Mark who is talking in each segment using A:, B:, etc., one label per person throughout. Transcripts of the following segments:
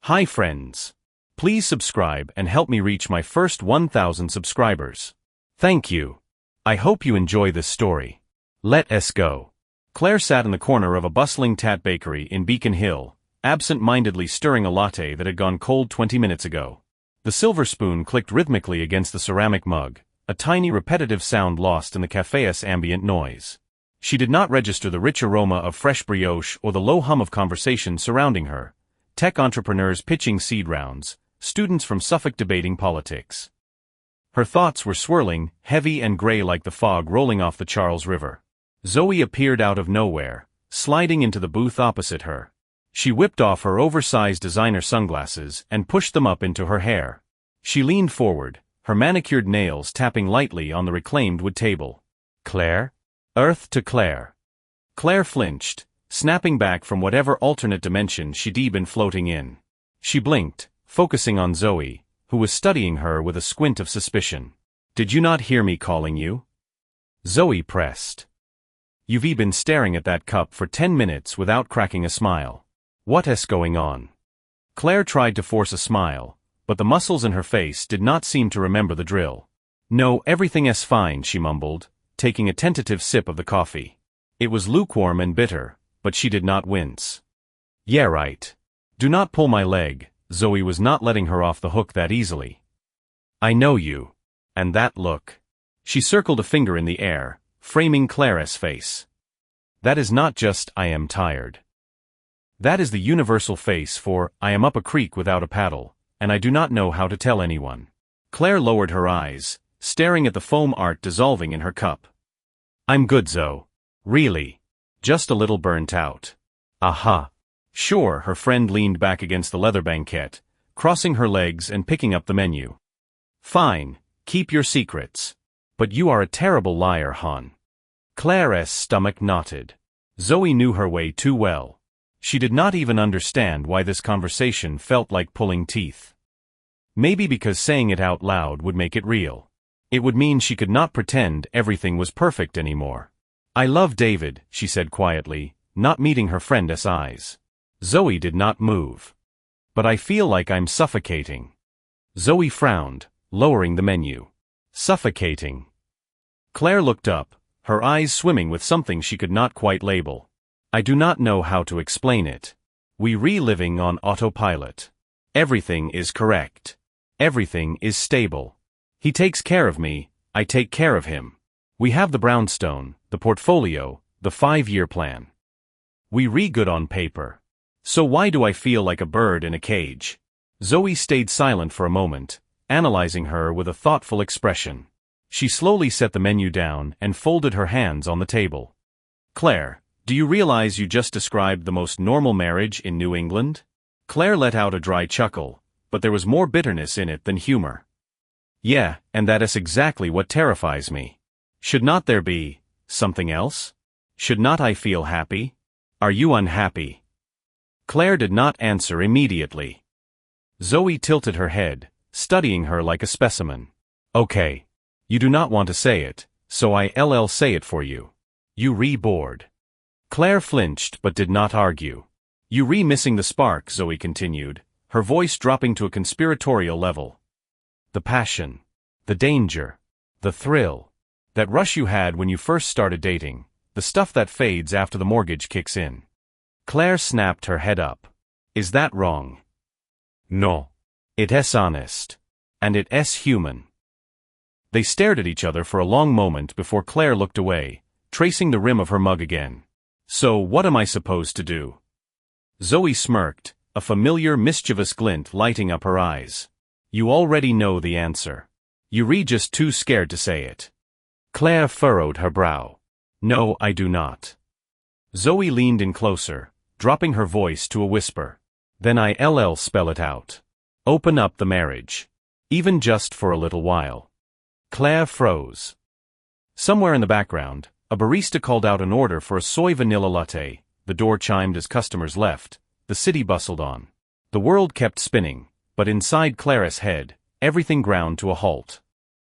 A: Hi friends. Please subscribe and help me reach my first 1,000 subscribers. Thank you. I hope you enjoy this story. Let us go. Claire sat in the corner of a bustling tat bakery in Beacon Hill, absent-mindedly stirring a latte that had gone cold 20 minutes ago. The silver spoon clicked rhythmically against the ceramic mug, a tiny repetitive sound lost in the cafe's ambient noise. She did not register the rich aroma of fresh brioche or the low hum of conversation surrounding her. Tech entrepreneurs pitching seed rounds, students from Suffolk debating politics. Her thoughts were swirling, heavy and gray like the fog rolling off the Charles River. Zoe appeared out of nowhere, sliding into the booth opposite her. She whipped off her oversized designer sunglasses and pushed them up into her hair. She leaned forward, her manicured nails tapping lightly on the reclaimed wood table. Claire? Earth to Claire. Claire flinched, snapping back from whatever alternate dimension she'd been floating in. She blinked, focusing on Zoe, who was studying her with a squint of suspicion. Did you not hear me calling you? Zoe pressed. You've been staring at that cup for 10 minutes without cracking a smile. What's going on? Claire tried to force a smile, but the muscles in her face did not seem to remember the drill. No, everything's fine, she mumbled, taking a tentative sip of the coffee. It was lukewarm and bitter, but she did not wince. Yeah, right. Do not pull my leg. Zoe was not letting her off the hook that easily. I know you. And that look. She circled a finger in the air, framing Claire's face. That is not just I am tired. That is the universal face for I am up a creek without a paddle, and I do not know how to tell anyone. Claire lowered her eyes, staring at the foam art dissolving in her cup. I'm good, Zoe. Really. Just a little burnt out. Aha. Sure, her friend leaned back against the leather banquette, crossing her legs and picking up the menu. Fine, keep your secrets. But you are a terrible liar, hon. Claire's stomach knotted. Zoe knew her way too well. She did not even understand why this conversation felt like pulling teeth. Maybe because saying it out loud would make it real. It would mean she could not pretend everything was perfect anymore. I love David, she said quietly, not meeting her friend's eyes. Zoe did not move. But I feel like I'm suffocating. Zoe frowned, lowering the menu. Suffocating. Claire looked up, her eyes swimming with something she could not quite label. I do not know how to explain it. We reliving on autopilot. Everything is correct. Everything is stable. He takes care of me, I take care of him. We have the brownstone, the portfolio, the 5-year plan. We re-good on paper. So why do I feel like a bird in a cage? Zoe stayed silent for a moment, analyzing her with a thoughtful expression. She slowly set the menu down and folded her hands on the table. Claire, do you realize you just described the most normal marriage in New England? Claire let out a dry chuckle, but there was more bitterness in it than humor. Yeah, and that is exactly what terrifies me. Should not there be something else? Should not I feel happy? Are you unhappy? Claire did not answer immediately. Zoe tilted her head, studying her like a specimen. Okay. You do not want to say it, so I'll say it for you. You bored. Claire flinched but did not argue. You missing the spark, Zoe continued, her voice dropping to a conspiratorial level. The passion. The danger. The thrill. That rush you had when you first started dating. The stuff that fades after the mortgage kicks in. Claire snapped her head up. Is that wrong? No. It is honest. And it is human. They stared at each other for a long moment before Claire looked away, tracing the rim of her mug again. So what am I supposed to do? Zoe smirked, a familiar mischievous glint lighting up her eyes. You already know the answer. You just too scared to say it. Claire furrowed her brow. No, I do not. Zoe leaned in closer, dropping her voice to a whisper. Then I'll spell it out. Open up the marriage. Even just for a little while. Claire froze. Somewhere in the background, a barista called out an order for a soy vanilla latte, the door chimed as customers left, the city bustled on. The world kept spinning, but inside Claire's head, everything ground to a halt.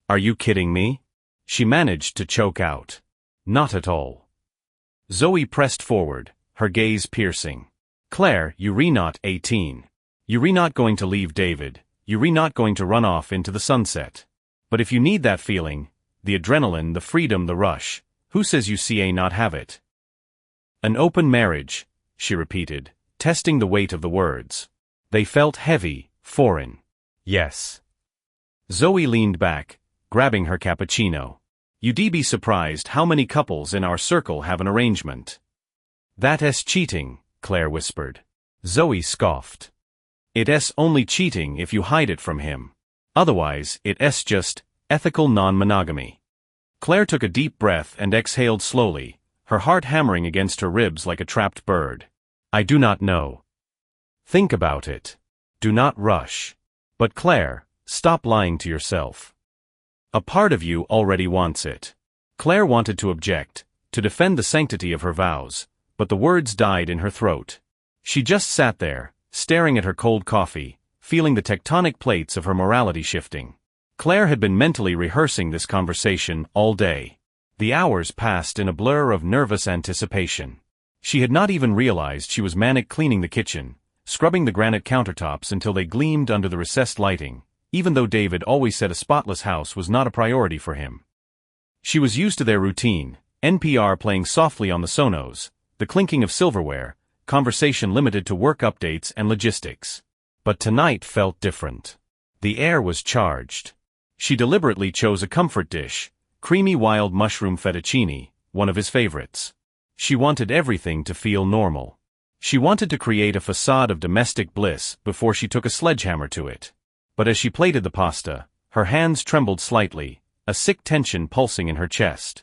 A: Are you kidding me? She managed to choke out. Not at all. Zoe pressed forward, her gaze piercing. Claire, you're not 18. You're not going to leave David, you're not going to run off into the sunset. But if you need that feeling, the adrenaline, the freedom, the rush, who says you see not have it? An open marriage, she repeated, testing the weight of the words. They felt heavy, foreign. Yes. Zoe leaned back, grabbing her cappuccino. You'd be surprised how many couples in our circle have an arrangement. That's cheating, Claire whispered. Zoe scoffed. It's only cheating if you hide it from him. Otherwise, it's just ethical non-monogamy. Claire took a deep breath and exhaled slowly, her heart hammering against her ribs like a trapped bird. I do not know. Think about it. Do not rush. But Claire, stop lying to yourself. A part of you already wants it. Claire wanted to object, to defend the sanctity of her vows, but the words died in her throat. She just sat there, staring at her cold coffee, feeling the tectonic plates of her morality shifting. Claire had been mentally rehearsing this conversation all day. The hours passed in a blur of nervous anticipation. She had not even realized she was manic cleaning the kitchen, scrubbing the granite countertops until they gleamed under the recessed lighting, even though David always said a spotless house was not a priority for him. She was used to their routine, NPR playing softly on the Sonos, the clinking of silverware, conversation limited to work updates and logistics. But tonight felt different. The air was charged. She deliberately chose a comfort dish, creamy wild mushroom fettuccine, one of his favorites. She wanted everything to feel normal. She wanted to create a facade of domestic bliss before she took a sledgehammer to it. But as she plated the pasta, her hands trembled slightly, a sick tension pulsing in her chest.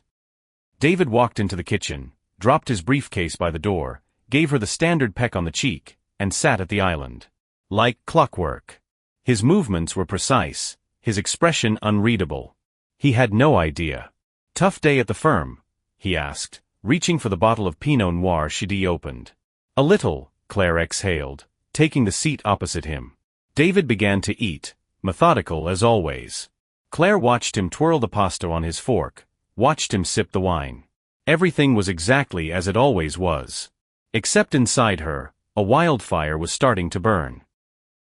A: David walked into the kitchen, dropped his briefcase by the door, gave her the standard peck on the cheek, and sat at the island. Like clockwork. His movements were precise, his expression unreadable. He had no idea. Tough day at the firm? He asked, reaching for the bottle of Pinot Noir she'd opened. A little, Claire exhaled, taking the seat opposite him. David began to eat, methodical as always. Claire watched him twirl the pasta on his fork, watched him sip the wine. Everything was exactly as it always was. Except inside her, a wildfire was starting to burn.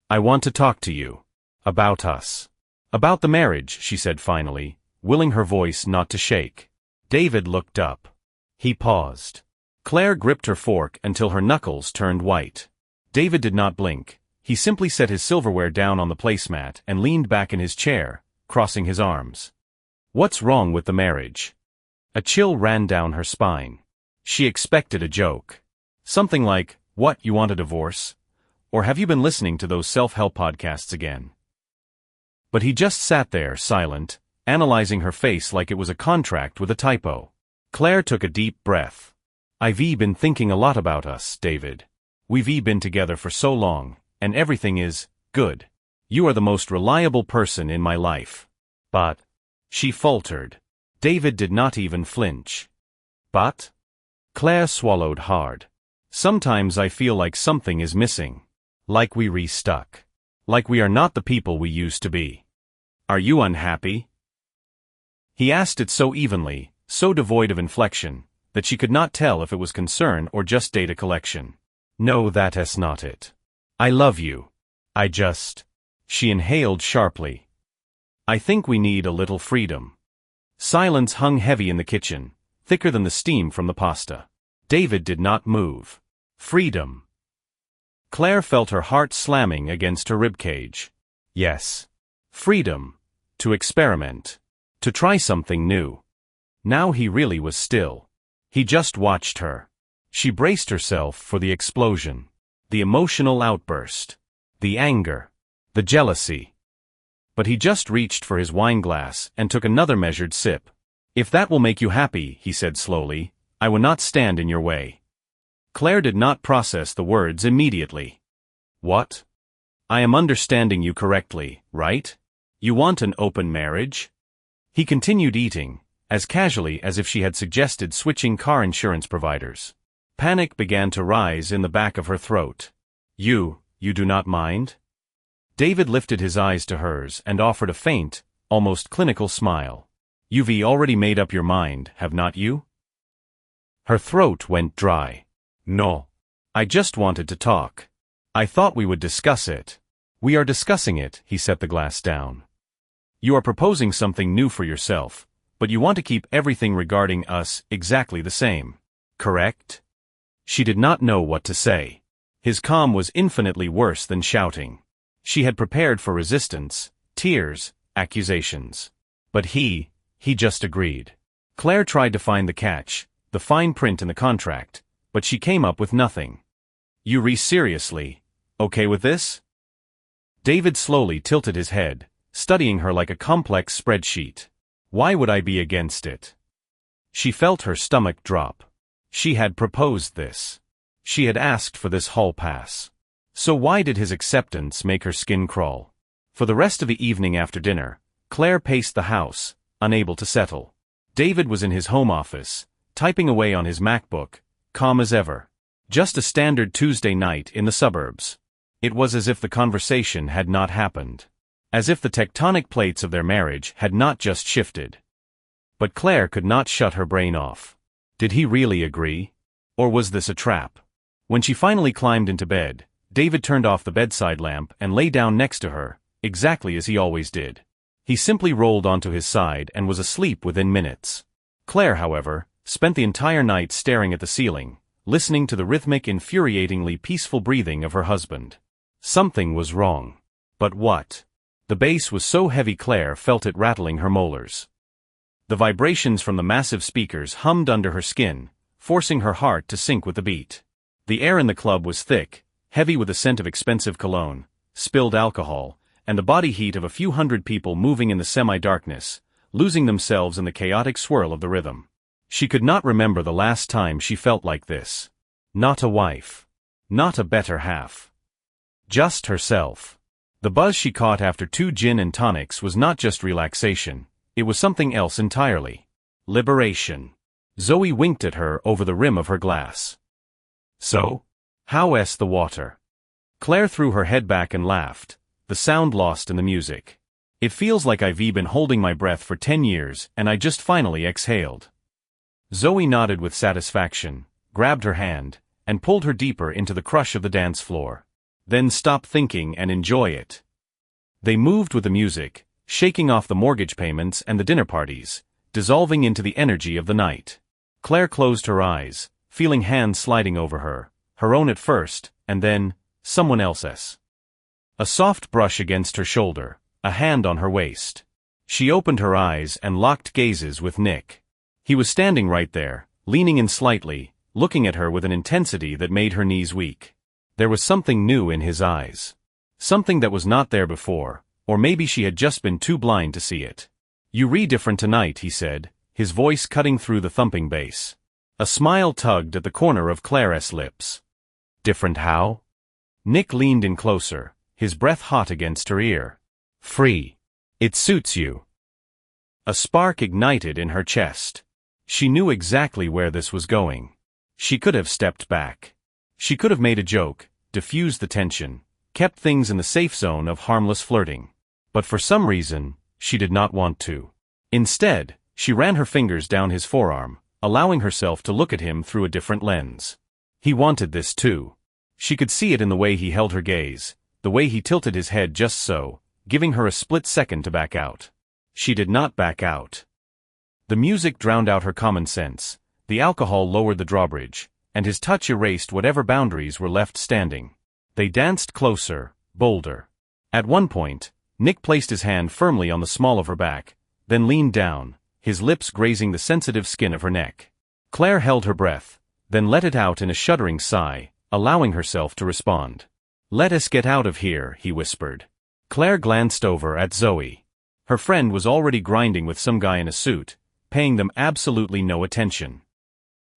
A: I want to talk to you. About us. About the marriage, she said finally, willing her voice not to shake. David looked up. He paused. Claire gripped her fork until her knuckles turned white. David did not blink. He simply set his silverware down on the placemat and leaned back in his chair, crossing his arms. What's wrong with the marriage? A chill ran down her spine. She expected a joke. Something like, what, you want a divorce? Or have you been listening to those self-help podcasts again? But he just sat there, silent, analyzing her face like it was a contract with a typo. Claire took a deep breath. I've been thinking a lot about us, David. We've been together for so long, and everything is good. You are the most reliable person in my life. But, she faltered. David did not even flinch. But? Claire swallowed hard. Sometimes I feel like something is missing. Like we restuck. Like we are not the people we used to be. Are you unhappy? He asked it so evenly, so devoid of inflection, that she could not tell if it was concern or just data collection. No, that's not it. I love you. I just... She inhaled sharply. I think we need a little freedom. Silence hung heavy in the kitchen, thicker than the steam from the pasta. David did not move. Freedom. Claire felt her heart slamming against her ribcage. Yes. Freedom. To experiment. To try something new. Now he really was still. He just watched her. She braced herself for the explosion. The emotional outburst. The anger. The jealousy. But he just reached for his wine glass and took another measured sip. If that will make you happy, he said slowly, I will not stand in your way. Claire did not process the words immediately. What? I am understanding you correctly, right? You want an open marriage? He continued eating, as casually as if she had suggested switching car insurance providers. Panic began to rise in the back of her throat. You do not mind? David lifted his eyes to hers and offered a faint, almost clinical smile. You've already made up your mind, have not you? Her throat went dry. No. I just wanted to talk. I thought we would discuss it. We are discussing it, he set the glass down. You are proposing something new for yourself, but you want to keep everything regarding us exactly the same. Correct? She did not know what to say. His calm was infinitely worse than shouting. She had prepared for resistance, tears, accusations. But he just agreed. Claire tried to find the catch, the fine print in the contract, but she came up with nothing. You seriously okay with this? David slowly tilted his head, studying her like a complex spreadsheet. Why would I be against it? She felt her stomach drop. She had proposed this. She had asked for this hall pass. So why did his acceptance make her skin crawl? For the rest of the evening after dinner, Claire paced the house, unable to settle. David was in his home office, typing away on his MacBook, calm as ever. Just a standard Tuesday night in the suburbs. It was as if the conversation had not happened. As if the tectonic plates of their marriage had not just shifted. But Claire could not shut her brain off. Did he really agree? Or was this a trap? When she finally climbed into bed, David turned off the bedside lamp and lay down next to her, exactly as he always did. He simply rolled onto his side and was asleep within minutes. Claire, however, spent the entire night staring at the ceiling, listening to the rhythmic, infuriatingly peaceful breathing of her husband. Something was wrong. But what? The bass was so heavy Claire felt it rattling her molars. The vibrations from the massive speakers hummed under her skin, forcing her heart to sync with the beat. The air in the club was thick, heavy with the scent of expensive cologne, spilled alcohol, and the body heat of a few hundred people moving in the semi-darkness, losing themselves in the chaotic swirl of the rhythm. She could not remember the last time she felt like this. Not a wife. Not a better half. Just herself. The buzz she caught after 2 gin and tonics was not just relaxation, it was something else entirely. Liberation. Zoe winked at her over the rim of her glass. So? How's the water? Claire threw her head back and laughed, the sound lost in the music. It feels like I've been holding my breath for 10 years and I just finally exhaled. Zoe nodded with satisfaction, grabbed her hand, and pulled her deeper into the crush of the dance floor. Then stop thinking and enjoy it. They moved with the music, shaking off the mortgage payments and the dinner parties, dissolving into the energy of the night. Claire closed her eyes, feeling hands sliding over her own at first, and then, someone else's. A soft brush against her shoulder, a hand on her waist. She opened her eyes and locked gazes with Nick. He was standing right there, leaning in slightly, looking at her with an intensity that made her knees weak. There was something new in his eyes. Something that was not there before, or maybe she had just been too blind to see it. "You're different tonight," he said, his voice cutting through the thumping bass. A smile tugged at the corner of Claire's lips. Different how? Nick leaned in closer, his breath hot against her ear. Free. It suits you. A spark ignited in her chest. She knew exactly where this was going. She could have stepped back. She could have made a joke, diffused the tension, kept things in the safe zone of harmless flirting. But for some reason, she did not want to. Instead, she ran her fingers down his forearm, allowing herself to look at him through a different lens. He wanted this too. She could see it in the way he held her gaze, the way he tilted his head just so, giving her a split second to back out. She did not back out. The music drowned out her common sense, the alcohol lowered the drawbridge, and his touch erased whatever boundaries were left standing. They danced closer, bolder. At one point, Nick placed his hand firmly on the small of her back, then leaned down, his lips grazing the sensitive skin of her neck. Claire held her breath, then let it out in a shuddering sigh, allowing herself to respond. "Let us get out of here," he whispered. Claire glanced over at Zoe. Her friend was already grinding with some guy in a suit, paying them absolutely no attention.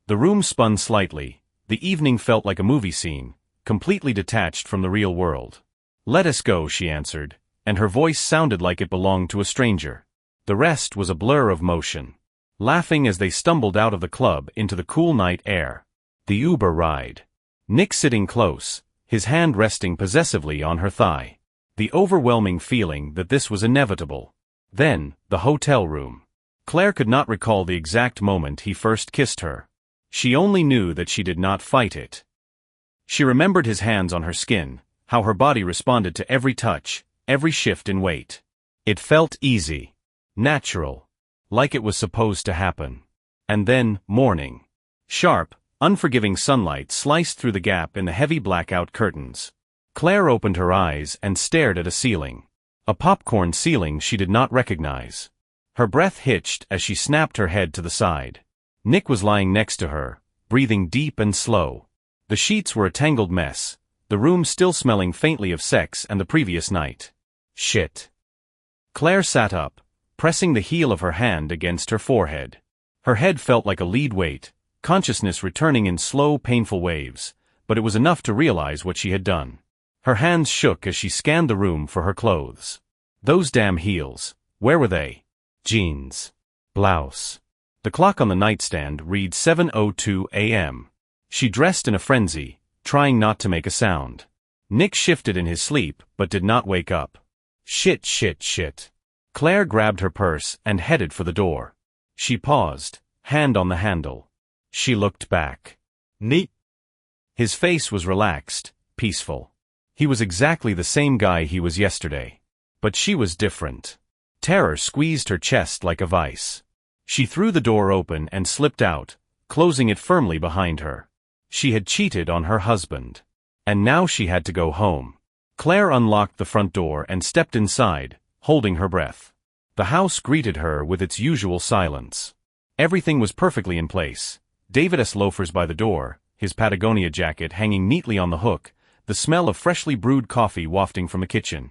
A: The room spun slightly, the evening felt like a movie scene, completely detached from the real world. "Let us go," she answered, and her voice sounded like it belonged to a stranger. The rest was a blur of motion. Laughing as they stumbled out of the club into the cool night air. The Uber ride. Nick sitting close, his hand resting possessively on her thigh. The overwhelming feeling that this was inevitable. Then, the hotel room. Claire could not recall the exact moment he first kissed her. She only knew that she did not fight it. She remembered his hands on her skin, how her body responded to every touch, every shift in weight. It felt easy, natural, like it was supposed to happen. And then, morning. Sharp, unforgiving sunlight sliced through the gap in the heavy blackout curtains. Claire opened her eyes and stared at a ceiling. A popcorn ceiling she did not recognize. Her breath hitched as she snapped her head to the side. Nick was lying next to her, breathing deep and slow. The sheets were a tangled mess, the room still smelling faintly of sex and the previous night. Shit. Claire sat up, pressing the heel of her hand against her forehead. Her head felt like a lead weight, consciousness returning in slow, painful waves, but it was enough to realize what she had done. Her hands shook as she scanned the room for her clothes. Those damn heels, where were they? Jeans. Blouse. The clock on the nightstand read 7:02 a.m. She dressed in a frenzy, trying not to make a sound. Nick shifted in his sleep, but did not wake up. Shit. Claire grabbed her purse and headed for the door. She paused, hand on the handle. She looked back. Nick. His face was relaxed, peaceful. He was exactly the same guy he was yesterday. But she was different. Terror squeezed her chest like a vice. She threw the door open and slipped out, closing it firmly behind her. She had cheated on her husband. And now she had to go home. Claire unlocked the front door and stepped inside, holding her breath. The house greeted her with its usual silence. Everything was perfectly in place. David's loafers by the door, his Patagonia jacket hanging neatly on the hook, the smell of freshly brewed coffee wafting from the kitchen.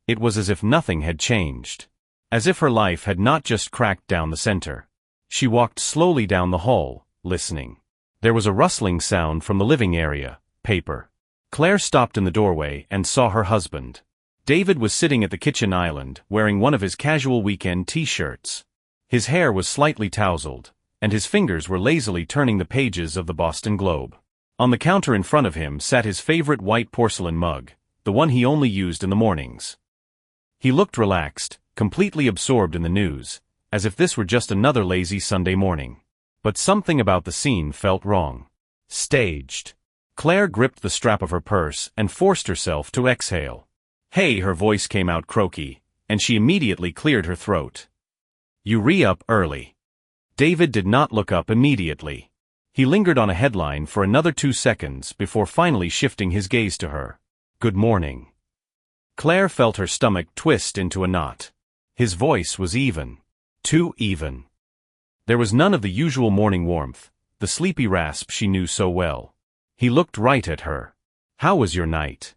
A: It was as if nothing had changed. As if her life had not just cracked down the center. She walked slowly down the hall, listening. There was a rustling sound from the living area, paper. Claire stopped in the doorway and saw her husband. David was sitting at the kitchen island, wearing one of his casual weekend t-shirts. His hair was slightly tousled, and his fingers were lazily turning the pages of the Boston Globe. On the counter in front of him sat his favorite white porcelain mug, the one he only used in the mornings. He looked relaxed, completely absorbed in the news, as if this were just another lazy Sunday morning. But something about the scene felt wrong. Staged. Claire gripped the strap of her purse and forced herself to exhale. Hey, her voice came out croaky, and she immediately cleared her throat. You re-up early. David did not look up immediately. He lingered on a headline for another 2 seconds before finally shifting his gaze to her. Good morning. Claire felt her stomach twist into a knot. His voice was even. Too even. There was none of the usual morning warmth, the sleepy rasp she knew so well. He looked right at her. How was your night?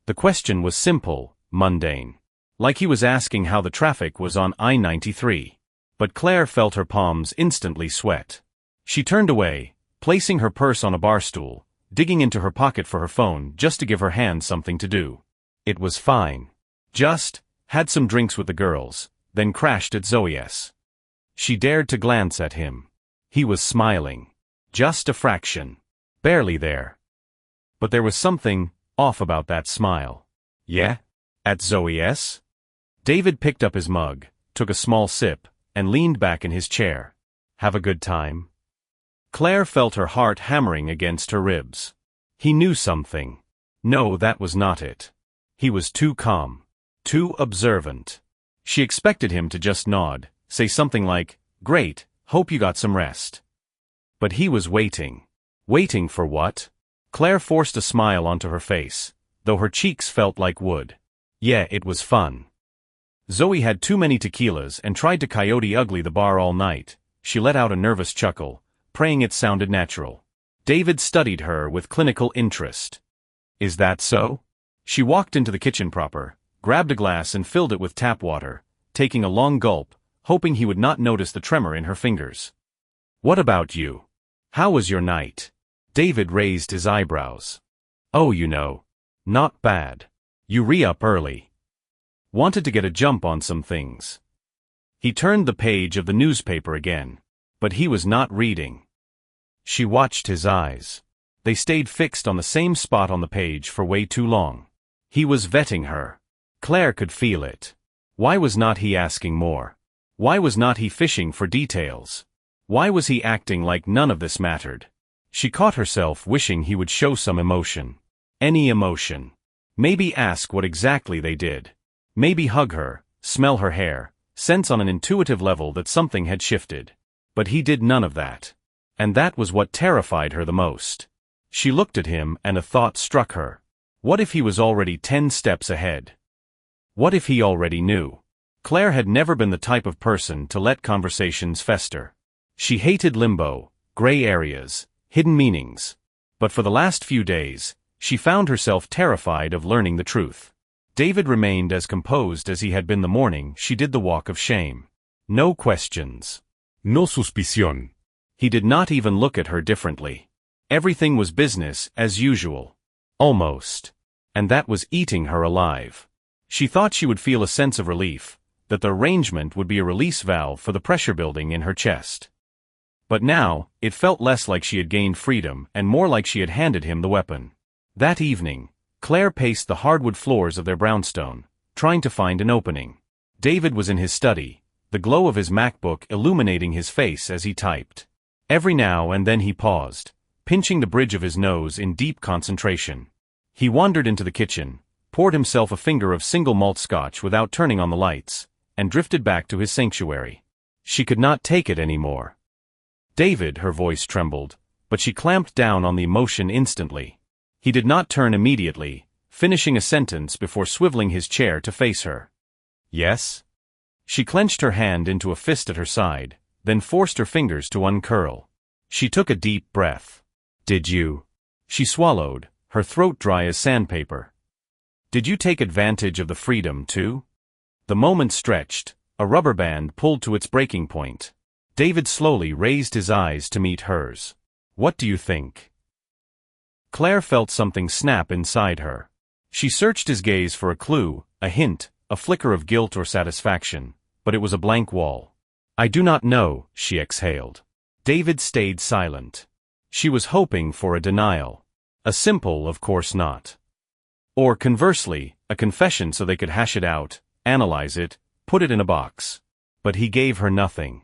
A: The question was simple, mundane. Like he was asking how the traffic was on I-93. But Claire felt her palms instantly sweat. She turned away, placing her purse on a bar stool, digging into her pocket for her phone just to give her hand something to do. It was fine. Just had some drinks with the girls, then crashed at Zoe's. She dared to glance at him. He was smiling. Just a fraction. Barely there. But there was something off about that smile. Yeah? At Zoe's? David picked up his mug, took a small sip, and leaned back in his chair. Have a good time? Claire felt her heart hammering against her ribs. He knew something. No, that was not it. He was too calm. Too observant. She expected him to just nod, say something like, "Great, hope you got some rest." But he was waiting. Waiting for what? Claire forced a smile onto her face, though her cheeks felt like wood. Yeah, it was fun. Zoe had too many tequilas and tried to coyote ugly the bar all night. She let out a nervous chuckle, praying it sounded natural. David studied her with clinical interest. Is that so? She walked into the kitchen proper, grabbed a glass and filled it with tap water, taking a long gulp, hoping he would not notice the tremor in her fingers. What about you? How was your night? David raised his eyebrows. Oh, not bad. You re-up early. Wanted to get a jump on some things. He turned the page of the newspaper again, but he was not reading. She watched his eyes. They stayed fixed on the same spot on the page for way too long. He was vetting her. Claire could feel it. Why was not he asking more? Why was not he fishing for details? Why was he acting like none of this mattered? She caught herself wishing he would show some emotion. Any emotion. Maybe ask what exactly they did. Maybe hug her, smell her hair, sense on an intuitive level that something had shifted. But he did none of that. And that was what terrified her the most. She looked at him and a thought struck her. What if he was already 10 steps ahead? What if he already knew? Claire had never been the type of person to let conversations fester. She hated limbo, gray areas, hidden meanings. But for the last few days, she found herself terrified of learning the truth. David remained as composed as he had been the morning she did the walk of shame. No questions. No suspicion. He did not even look at her differently. Everything was business as usual. Almost. And that was eating her alive. She thought she would feel a sense of relief, that the arrangement would be a release valve for the pressure building in her chest. But now, it felt less like she had gained freedom and more like she had handed him the weapon. That evening, Claire paced the hardwood floors of their brownstone, trying to find an opening. David was in his study, the glow of his MacBook illuminating his face as he typed. Every now and then he paused, pinching the bridge of his nose in deep concentration. He wandered into the kitchen, poured himself a finger of single malt scotch without turning on the lights, and drifted back to his sanctuary. She could not take it anymore. David, her voice trembled, but she clamped down on the emotion instantly. He did not turn immediately, finishing a sentence before swiveling his chair to face her. Yes? She clenched her hand into a fist at her side, then forced her fingers to uncurl. She took a deep breath. Did you? She swallowed, her throat dry as sandpaper. Did you take advantage of the freedom, too? The moment stretched, a rubber band pulled to its breaking point. David slowly raised his eyes to meet hers. What do you think? Claire felt something snap inside her. She searched his gaze for a clue, a hint, a flicker of guilt or satisfaction, but it was a blank wall. I do not know, she exhaled. David stayed silent. She was hoping for a denial. A simple of course not. Or conversely, a confession so they could hash it out, analyze it, put it in a box. But he gave her nothing.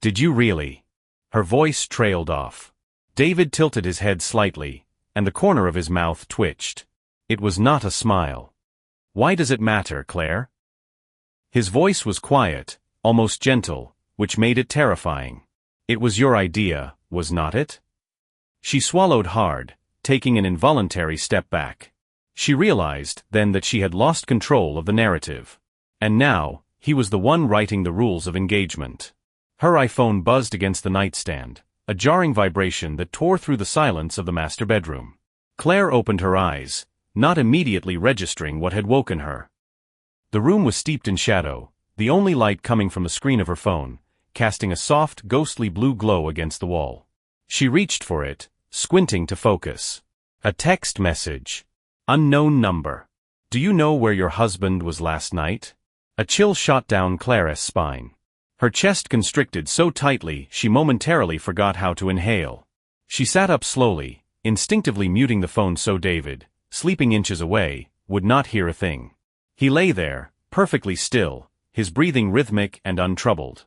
A: Did you really? Her voice trailed off. David tilted his head slightly, and the corner of his mouth twitched. It was not a smile. Why does it matter, Claire? His voice was quiet, almost gentle, which made it terrifying. It was your idea, was not it? She swallowed hard, taking an involuntary step back. She realized then that she had lost control of the narrative. And now, he was the one writing the rules of engagement. Her iPhone buzzed against the nightstand, a jarring vibration that tore through the silence of the master bedroom. Claire opened her eyes, not immediately registering what had woken her. The room was steeped in shadow, the only light coming from the screen of her phone, casting a soft, ghostly blue glow against the wall. She reached for it, squinting to focus. A text message. Unknown number. Do you know where your husband was last night? A chill shot down Claire's spine. Her chest constricted so tightly she momentarily forgot how to inhale. She sat up slowly, instinctively muting the phone so David, sleeping inches away, would not hear a thing. He lay there, perfectly still, his breathing rhythmic and untroubled.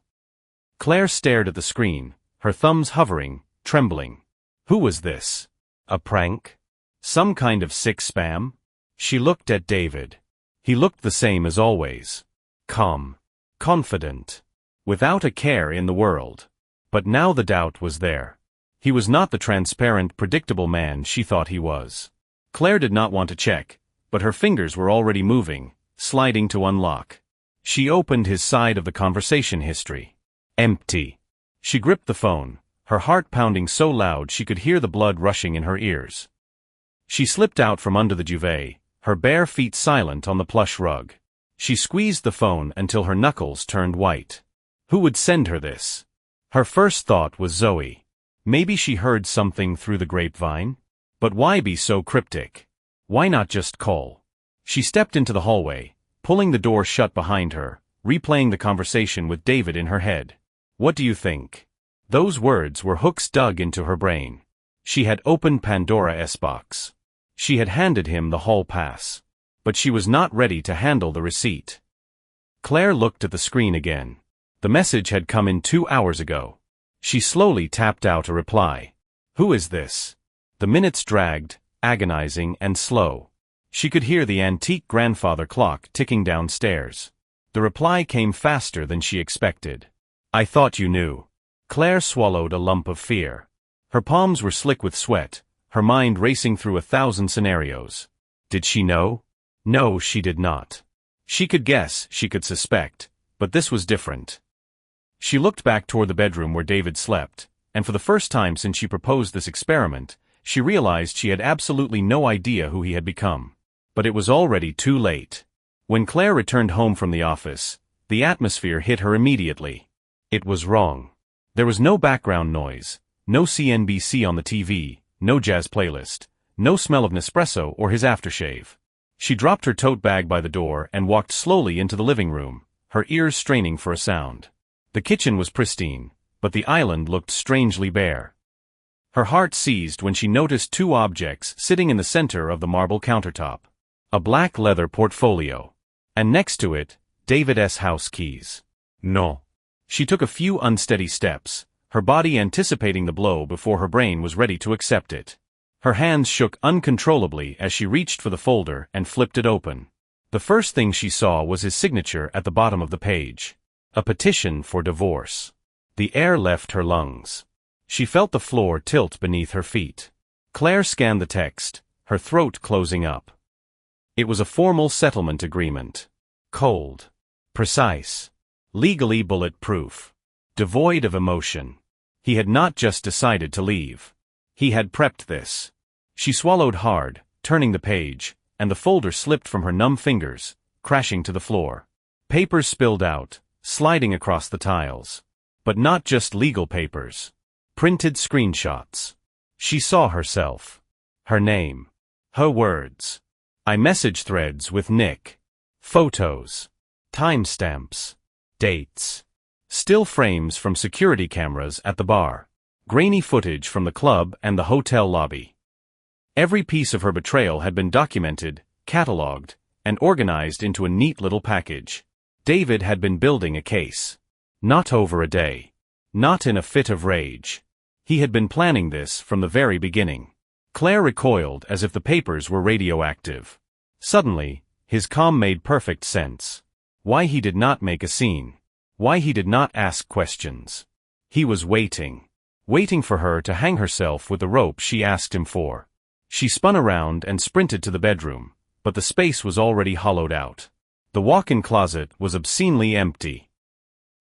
A: Claire stared at the screen, her thumbs hovering, trembling. Who was this? A prank? Some kind of sick spam? She looked at David. He looked the same as always. Calm. Confident. Without a care in the world. But now the doubt was there. He was not the transparent, predictable man she thought he was. Claire did not want to check, but her fingers were already moving, sliding to unlock. She opened his side of the conversation history. Empty. She gripped the phone, her heart pounding so loud she could hear the blood rushing in her ears. She slipped out from under the duvet, her bare feet silent on the plush rug. She squeezed the phone until her knuckles turned white. Who would send her this? Her first thought was Zoe. Maybe she heard something through the grapevine? But why be so cryptic? Why not just call? She stepped into the hallway, pulling the door shut behind her, replaying the conversation with David in her head. What do you think? Those words were hooks dug into her brain. She had opened Pandora's box. She had handed him the hall pass. But she was not ready to handle the receipt. Claire looked at the screen again. The message had come in 2 hours ago. She slowly tapped out a reply. Who is this? The minutes dragged, agonizing and slow. She could hear the antique grandfather clock ticking downstairs. The reply came faster than she expected. I thought you knew. Claire swallowed a lump of fear. Her palms were slick with sweat, her mind racing through 1,000 scenarios. Did she know? No, she did not. She could guess, she could suspect, but this was different. She looked back toward the bedroom where David slept, and for the first time since she proposed this experiment, she realized she had absolutely no idea who he had become. But it was already too late. When Claire returned home from the office, the atmosphere hit her immediately. It was wrong. There was no background noise, no CNBC on the TV, no jazz playlist, no smell of Nespresso or his aftershave. She dropped her tote bag by the door and walked slowly into the living room, her ears straining for a sound. The kitchen was pristine, but the island looked strangely bare. Her heart seized when she noticed two objects sitting in the center of the marble countertop. A black leather portfolio. And next to it, David's house keys. No. She took a few unsteady steps, her body anticipating the blow before her brain was ready to accept it. Her hands shook uncontrollably as she reached for the folder and flipped it open. The first thing she saw was his signature at the bottom of the page. A petition for divorce. The air left her lungs. She felt the floor tilt beneath her feet. Claire scanned the text, her throat closing up. It was a formal settlement agreement. Cold. Precise. Legally bulletproof. Devoid of emotion. He had not just decided to leave. He had prepped this. She swallowed hard, turning the page, and the folder slipped from her numb fingers, crashing to the floor. Papers spilled out, sliding across the tiles. But not just legal papers. Printed screenshots. She saw herself. Her name. Her words. iMessage threads with Nick. Photos. Timestamps. Dates. Still frames from security cameras at the bar. Grainy footage from the club and the hotel lobby. Every piece of her betrayal had been documented, catalogued, and organized into a neat little package. David had been building a case. Not over a day. Not in a fit of rage. He had been planning this from the very beginning. Claire recoiled as if the papers were radioactive. Suddenly, his calm made perfect sense. Why he did not make a scene. Why he did not ask questions. He was waiting. Waiting for her to hang herself with the rope she asked him for. She spun around and sprinted to the bedroom, but the space was already hollowed out. The walk-in closet was obscenely empty.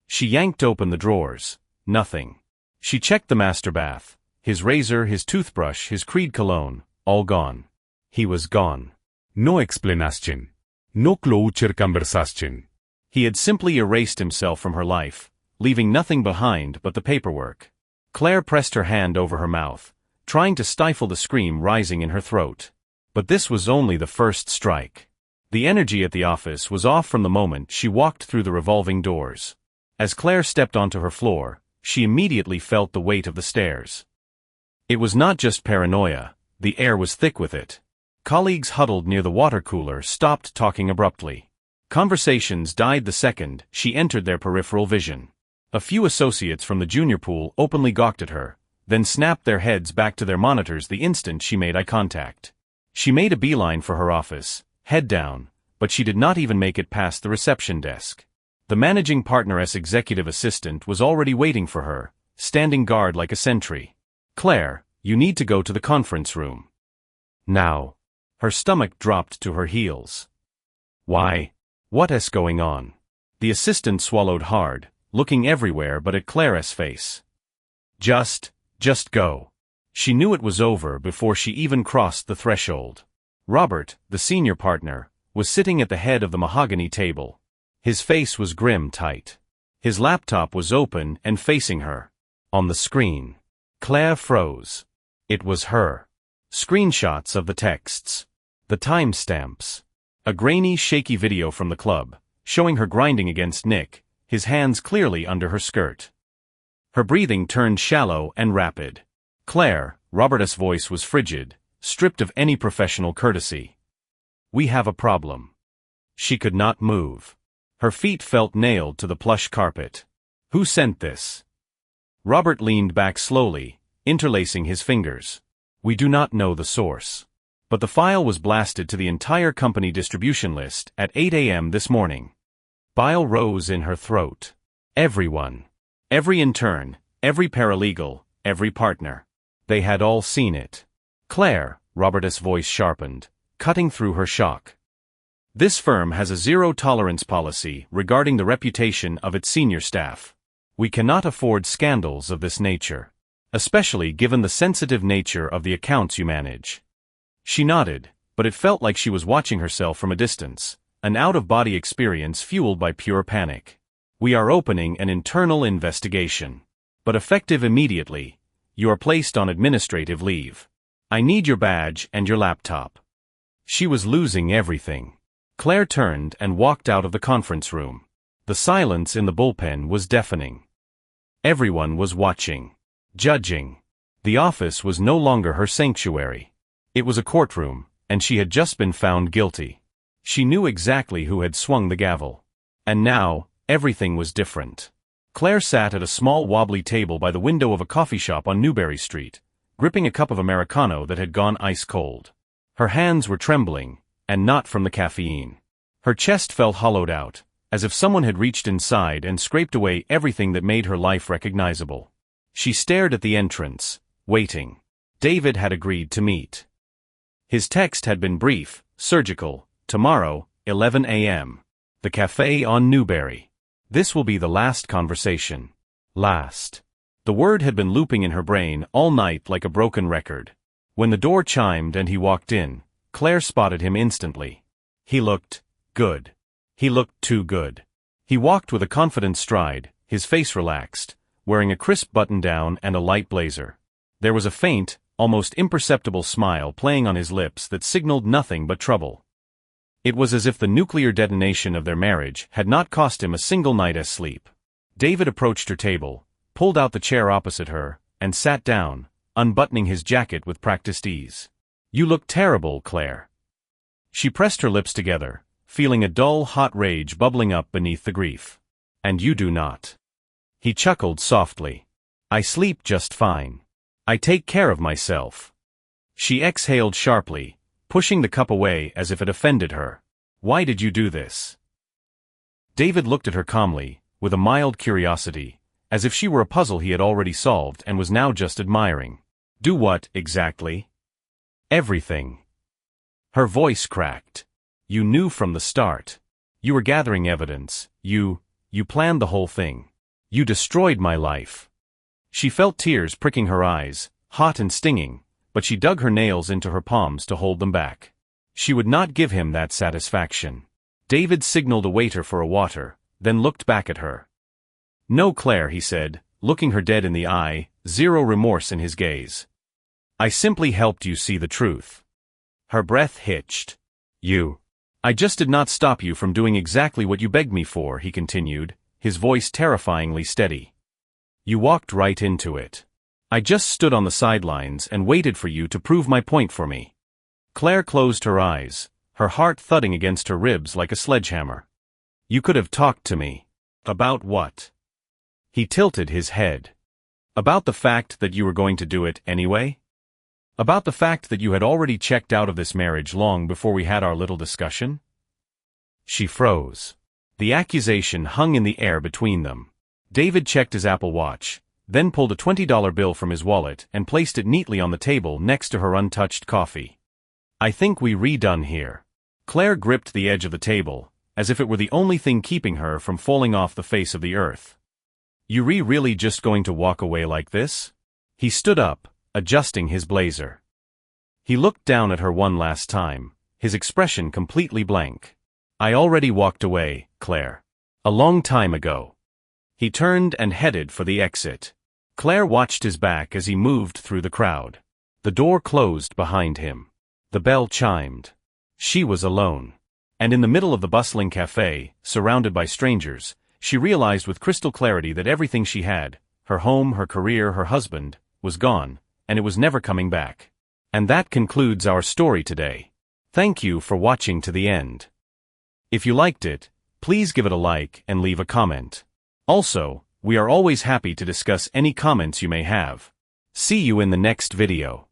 A: She yanked open the drawers. Nothing. She checked the master bath. His razor, his toothbrush, his Creed cologne, all gone. He was gone.
B: No explanación. No cloucher conversación.
A: He had simply erased himself from her life, leaving nothing behind but the paperwork. Claire pressed her hand over her mouth, trying to stifle the scream rising in her throat. But this was only the first strike. The energy at the office was off from the moment she walked through the revolving doors. As Claire stepped onto her floor, she immediately felt the weight of the stairs. It was not just paranoia, the air was thick with it. Colleagues huddled near the water cooler stopped talking abruptly. Conversations died the second she entered their peripheral vision. A few associates from the junior pool openly gawked at her, then snapped their heads back to their monitors the instant she made eye contact. She made a beeline for her office, head down, but she did not even make it past the reception desk. The managing partner's executive assistant was already waiting for her, standing guard like a sentry. Claire, you need to go to the conference room. Now. Her stomach dropped to her heels. Why? What is going on? The assistant swallowed hard, looking everywhere but at Claire's face. Just go. She knew it was over before she even crossed the threshold. Robert, the senior partner, was sitting at the head of the mahogany table. His face was grim tight. His laptop was open and facing her. On the screen. Claire froze. It was her. Screenshots of the texts. The timestamps. A grainy, shaky video from the club, showing her grinding against Nick, his hands clearly under her skirt. Her breathing turned shallow and rapid. Claire, Robert's voice was frigid, stripped of any professional courtesy. We have a problem. She could not move. Her feet felt nailed to the plush carpet. Who sent this? Robert leaned back slowly, interlacing his fingers. We do not know the source. But the file was blasted to the entire company distribution list at 8 a.m. this morning. Bile rose in her throat. Everyone. Every intern, every paralegal, every partner. They had all seen it. Claire, Robert's voice sharpened, cutting through her shock. This firm has a zero-tolerance policy regarding the reputation of its senior staff. We cannot afford scandals of this nature, especially given the sensitive nature of the accounts you manage. She nodded, but it felt like she was watching herself from a distance, an out-of-body experience fueled by pure panic. We are opening an internal investigation. But effective immediately, you are placed on administrative leave. I need your badge and your laptop. She was losing everything. Claire turned and walked out of the conference room. The silence in the bullpen was deafening. Everyone was watching, judging. The office was no longer her sanctuary. It was a courtroom, and she had just been found guilty. She knew exactly who had swung the gavel. And now, everything was different. Claire sat at a small wobbly table by the window of a coffee shop on Newberry Street, gripping a cup of Americano that had gone ice cold. Her hands were trembling, and not from the caffeine. Her chest felt hollowed out, as if someone had reached inside and scraped away everything that made her life recognizable. She stared at the entrance, waiting. David had agreed to meet. His text had been brief, surgical: tomorrow, 11 a.m. The cafe on Newberry. This will be the last conversation. Last. The word had been looping in her brain all night like a broken record. When the door chimed and he walked in, Claire spotted him instantly. He looked good. He looked too good. He walked with a confident stride, his face relaxed, wearing a crisp button-down and a light blazer. There was a faint, almost imperceptible smile playing on his lips that signaled nothing but trouble. It was as if the nuclear detonation of their marriage had not cost him a single night's sleep. David approached her table, pulled out the chair opposite her, and sat down, unbuttoning his jacket with practiced ease. You look terrible, Claire. She pressed her lips together, feeling a dull, hot rage bubbling up beneath the grief. And you do not. He chuckled softly. I sleep just fine. I take care of myself. She exhaled sharply, pushing the cup away as if it offended her. Why did you do this? David looked at her calmly, with a mild curiosity, as if she were a puzzle he had already solved and was now just admiring. Do what, exactly? Everything. Her voice cracked. You knew from the start. You were gathering evidence. You planned the whole thing. You destroyed my life. She felt tears pricking her eyes, hot and stinging, but she dug her nails into her palms to hold them back. She would not give him that satisfaction. David signaled a waiter for a water, then looked back at her. No, Claire, he said, looking her dead in the eye, zero remorse in his gaze. I simply helped you see the truth. Her breath hitched. I just did not stop you from doing exactly what you begged me for, he continued, his voice terrifyingly steady. You walked right into it. I just stood on the sidelines and waited for you to prove my point for me. Claire closed her eyes, her heart thudding against her ribs like a sledgehammer. You could have talked to me. About what? He tilted his head. About the fact that you were going to do it anyway? About the fact that you had already checked out of this marriage long before we had our little discussion? She froze. The accusation hung in the air between them. David checked his Apple Watch, then pulled a $20 bill from his wallet and placed it neatly on the table next to her untouched coffee. I think we redone here. Claire gripped the edge of the table, as if it were the only thing keeping her from falling off the face of the earth. You really just going to walk away like this? He stood up, adjusting his blazer. He looked down at her one last time, his expression completely blank. I already walked away, Claire. A long time ago. He turned and headed for the exit. Claire watched his back as he moved through the crowd. The door closed behind him. The bell chimed. She was alone. And in the middle of the bustling cafe, surrounded by strangers, she realized with crystal clarity that everything she had, her home, her career, her husband, was gone, and it was never coming back. And that concludes our story today. Thank you for watching to the end. If you liked it, please give it a like and leave a comment. Also, we are always happy to discuss any comments you may have. See you in the next video.